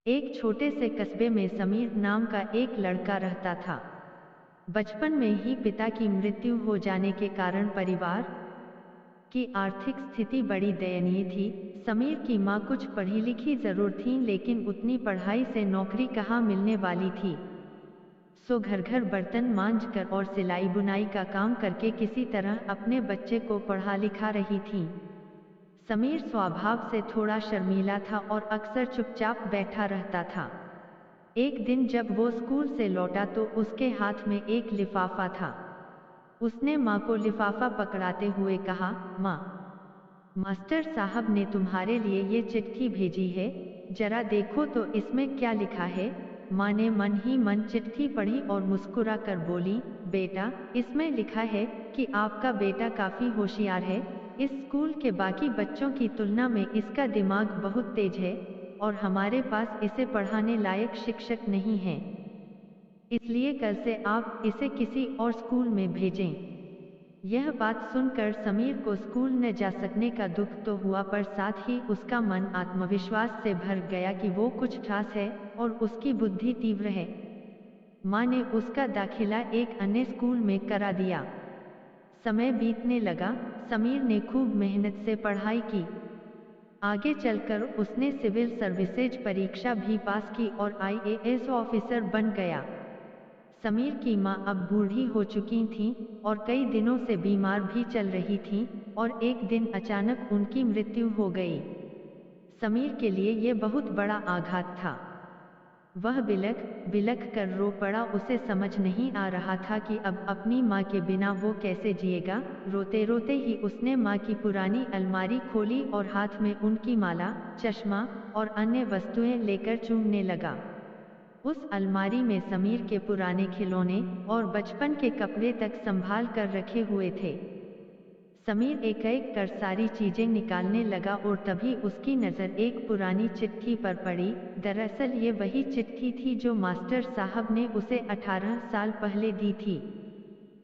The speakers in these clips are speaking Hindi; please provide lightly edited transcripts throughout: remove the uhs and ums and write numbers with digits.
एक छोटे से कस्बे में समीर नाम का एक लड़का रहता था। बचपन में ही पिता की मृत्यु हो जाने के कारण परिवार की आर्थिक स्थिति बड़ी दयनीय थी। समीर की माँ कुछ पढ़ी लिखी जरूर थीं, लेकिन उतनी पढ़ाई से नौकरी कहाँ मिलने वाली थी। सो घर घर बर्तन मांज कर और सिलाई बुनाई का काम करके किसी तरह अपने बच्चे को पढ़ा लिखा रही थीं। समीर स्वभाव से थोड़ा शर्मीला था और अक्सर चुपचाप बैठा रहता था। एक दिन जब वो स्कूल से लौटा तो उसके हाथ में एक लिफाफा था। उसने माँ को लिफाफा पकड़ाते हुए कहा, माँ, मास्टर साहब ने तुम्हारे लिए ये चिट्ठी भेजी है, जरा देखो तो इसमें क्या लिखा है। माँ ने मन ही मन चिट्ठी पढ़ी और मुस्कुरा कर बोली, बेटा, इसमें लिखा है कि आपका बेटा काफी होशियार है। इस स्कूल के बाकी बच्चों की तुलना में इसका दिमाग बहुत तेज है और हमारे पास इसे पढ़ाने लायक शिक्षक नहीं है, इसलिए कल से आप इसे किसी और स्कूल में भेजें। यह बात सुनकर समीर को स्कूल न जा सकने का दुख तो हुआ, पर साथ ही उसका मन आत्मविश्वास से भर गया कि वो कुछ खास है और उसकी बुद्धि तीव्र है। माँ ने उसका दाखिला एक अन्य स्कूल में करा दिया। समय बीतने लगा। समीर ने खूब मेहनत से पढ़ाई की। आगे चलकर उसने सिविल सर्विसेज परीक्षा भी पास की और IAS ऑफिसर बन गया। समीर की माँ अब बूढ़ी हो चुकी थीं और कई दिनों से बीमार भी चल रही थीं और एक दिन अचानक उनकी मृत्यु हो गई। समीर के लिए ये बहुत बड़ा आघात था। वह बिलख बिलख कर रो पड़ा। उसे समझ नहीं आ रहा था कि अब अपनी माँ के बिना वो कैसे जिएगा। रोते रोते ही उसने माँ की पुरानी अलमारी खोली और हाथ में उनकी माला, चश्मा और अन्य वस्तुएं लेकर चूमने लगा। उस अलमारी में समीर के पुराने खिलौने और बचपन के कपड़े तक संभाल कर रखे हुए थे। समीर एक एक कर सारी चीजें निकालने लगा और तभी उसकी नज़र एक पुरानी चिट्ठी पर पड़ी। दरअसल ये वही चिट्ठी थी जो मास्टर साहब ने उसे 18 साल पहले दी थी।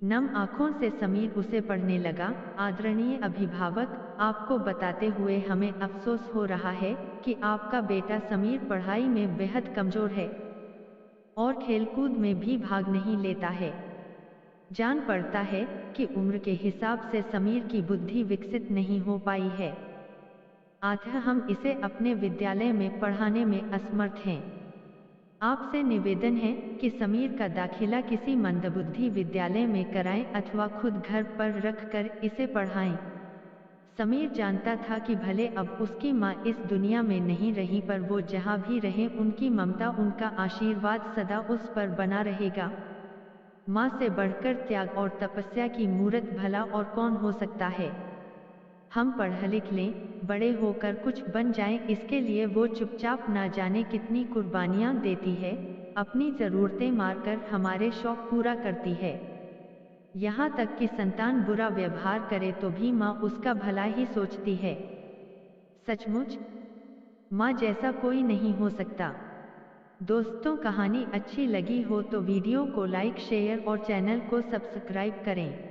नम आंखों से समीर उसे पढ़ने लगा। आदरणीय अभिभावक, आपको बताते हुए हमें अफसोस हो रहा है कि आपका बेटा समीर पढ़ाई में बेहद कमजोर है और खेलकूद में भी भाग नहीं लेता है। जान पड़ता है कि उम्र के हिसाब से समीर की बुद्धि विकसित नहीं हो पाई है, अतः हम इसे अपने विद्यालय में पढ़ाने में असमर्थ हैं। आपसे निवेदन है कि समीर का दाखिला किसी मंदबुद्धि विद्यालय में कराएं अथवा खुद घर पर रखकर इसे पढ़ाएं। समीर जानता था कि भले अब उसकी माँ इस दुनिया में नहीं रही, पर वो जहाँ भी रहे उनकी ममता, उनका आशीर्वाद सदा उस पर बना रहेगा। माँ से बढ़कर त्याग और तपस्या की मूरत भला और कौन हो सकता है। हम पढ़ लिख लें, बड़े होकर कुछ बन जाएं, इसके लिए वो चुपचाप ना जाने कितनी कुर्बानियां देती है, अपनी जरूरतें मारकर हमारे शौक पूरा करती है। यहाँ तक कि संतान बुरा व्यवहार करे तो भी माँ उसका भला ही सोचती है। सचमुच माँ जैसा कोई नहीं हो सकता। दोस्तों, कहानी अच्छी लगी हो तो वीडियो को लाइक, शेयर और चैनल को सब्सक्राइब करें।